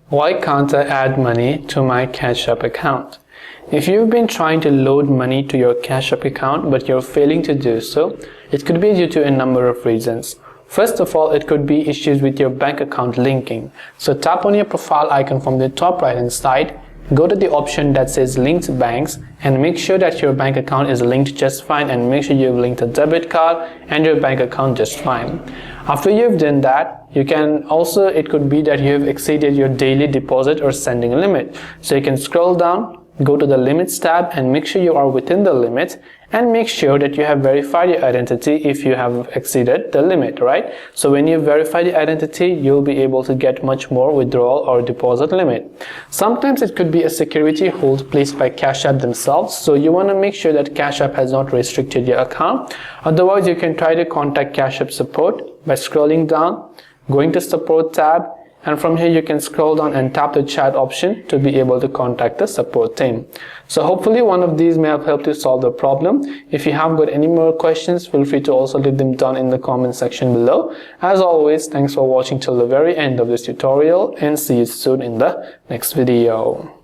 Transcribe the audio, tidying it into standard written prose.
Why can't I add money to my Cash App account? If you've been trying to load money to your Cash App account but you're failing to do so, it could be due to a number of reasons. First of all, it could be issues with your bank account linking. So tap on your profile icon from the top right hand side, go to the option that says linked banks and make sure that your bank account is linked just fine, and make sure you've linked a debit card and your bank account just fine. After you've done that, it could be that you have exceeded your daily deposit or sending limit. So you can scroll down, go to the limits tab and make sure you are within the limit, and make sure that you have verified your identity if you have exceeded the limit, right? So when you verify the identity, you'll be able to get much more withdrawal or deposit limit. Sometimes it could be a security hold placed by Cash App themselves, so you want to make sure that Cash App has not restricted your account. Otherwise, you can try to contact Cash App support by scrolling down, going to support tab, and from here you can scroll down and tap the chat option to be able to contact the support team. So hopefully one of these may have helped you solve the problem. If you have got any more questions, feel free to also leave them down in the comment section below. As always, thanks for watching till the very end of this tutorial, and see you soon in the next video.